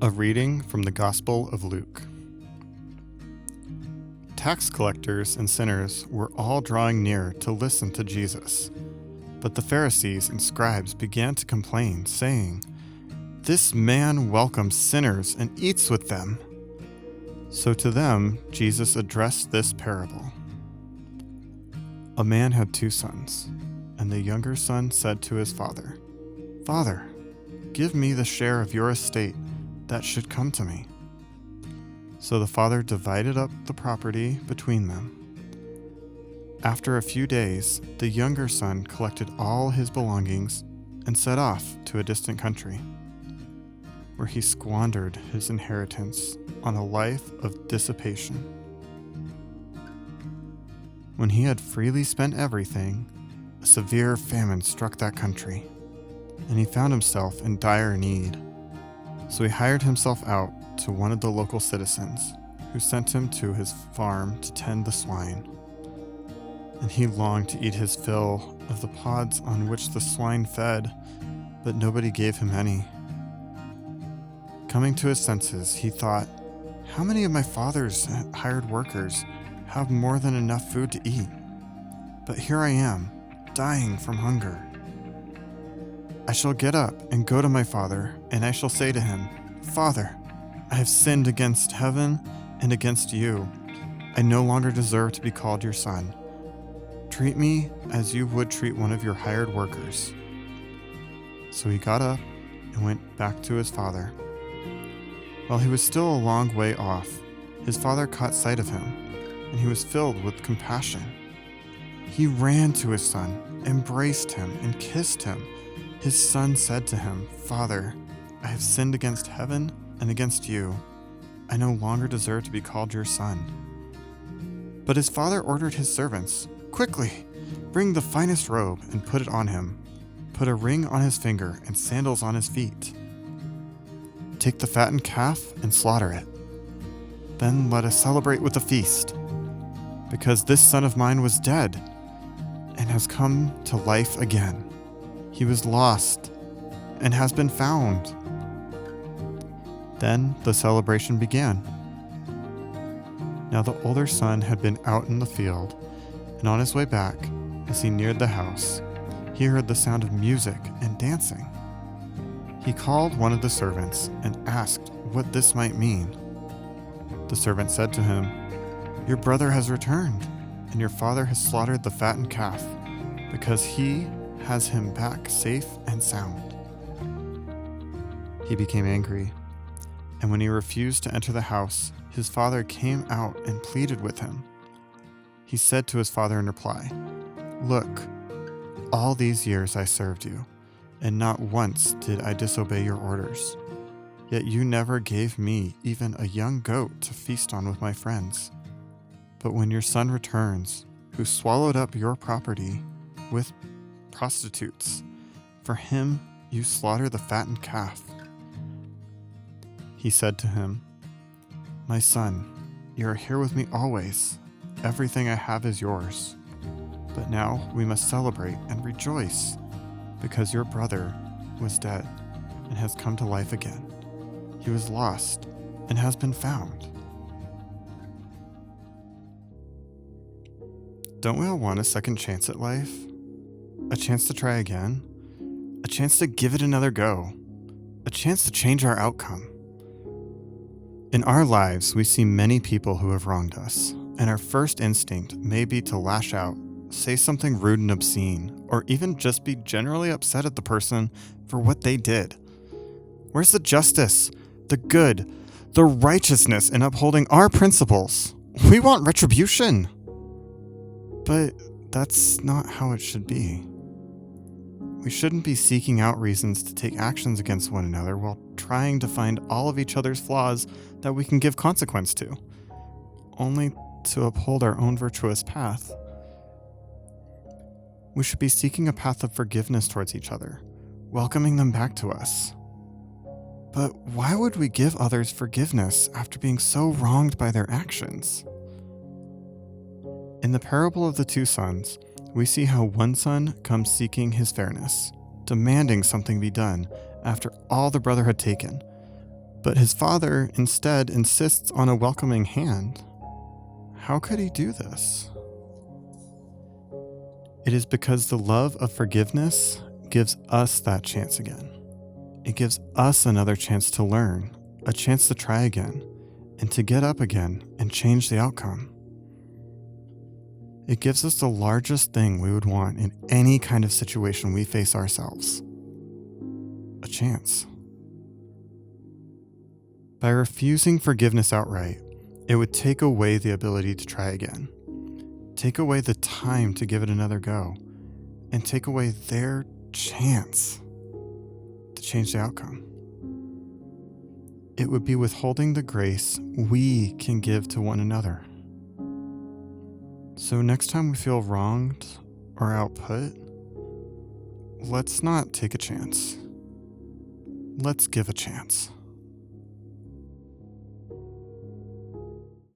A reading from the Gospel of Luke. Tax collectors and sinners were all drawing near to listen to Jesus. But the Pharisees and scribes began to complain, saying, "This man welcomes sinners and eats with them." So to them Jesus addressed this parable. A man had 2 sons, and the younger son said to his father, "Father, give me the share of your estate that should come to me." So the father divided up the property between them. After a few days, the younger son collected all his belongings and set off to a distant country, where he squandered his inheritance on a life of dissipation. When he had freely spent everything, a severe famine struck that country, and he found himself in dire need. So he hired himself out to one of the local citizens, who sent him to his farm to tend the swine. And he longed to eat his fill of the pods on which the swine fed, but nobody gave him any. Coming to his senses, he thought, "How many of my father's hired workers have more than enough food to eat? But here I am, dying from hunger. I shall get up and go to my father, and I shall say to him, 'Father, I have sinned against heaven and against you. I no longer deserve to be called your son. Treat me as you would treat one of your hired workers.' So he got up and went back to his father. While he was still a long way off, his father caught sight of him, and he was filled with compassion. He ran to his son, embraced him, and kissed him. His son said to him, 'Father, I have sinned against heaven and against you. I no longer deserve to be called your son.' But his father ordered his servants, 'Quickly, bring the finest robe and put it on him. Put a ring on his finger and sandals on his feet. Take the fattened calf and slaughter it. Then let us celebrate with a feast, because this son of mine was dead and has come to life again. He was lost and has been found." Then the celebration began. Now the older son had been out in the field, and on his way back, as he neared the house, he heard the sound of music and dancing. He called one of the servants and asked what this might mean. The servant said to him, "Your brother has returned, and your father has slaughtered the fattened calf, because he has him back safe and sound." He became angry, and when he refused to enter the house, his father came out and pleaded with him. He said to his father in reply, "Look, all these years I served you, and not once did I disobey your orders. Yet you never gave me even a young goat to feast on with my friends. But when your son returns, who swallowed up your property with prostitutes, for him you slaughter the fattened calf." He said to him, "My son, you are here with me always. Everything I have is yours. But now we must celebrate and rejoice, because your brother was dead and has come to life again. He was lost and has been found." Don't we all want a second chance at life? A chance to try again? A chance to give it another go? A chance to change our outcome? In our lives, we see many people who have wronged us, and our first instinct may be to lash out, say something rude and obscene, or even just be generally upset at the person for what they did. Where's the justice, the good, the righteousness in upholding our principles? We want retribution. But that's not how it should be. We shouldn't be seeking out reasons to take actions against one another while trying to find all of each other's flaws that we can give consequence to, only to uphold our own virtuous path. We should be seeking a path of forgiveness towards each other, welcoming them back to us. But why would we give others forgiveness after being so wronged by their actions? In the parable of the 2 sons, we see how one son comes seeking his fairness, demanding something be done after all the brother had taken, But his father instead insists on a welcoming hand. How could he do this? It is because the love of forgiveness gives us that chance again. It gives us another chance to learn, a chance to try again, and to get up again and change the outcome. It gives us the largest thing we would want in any kind of situation we face ourselves: a chance. By refusing forgiveness outright, it would take away the ability to try again, take away the time to give it another go, and take away their chance to change the outcome. It would be withholding the grace we can give to one another. So next time we feel wronged or output, let's not take a chance. Let's give a chance.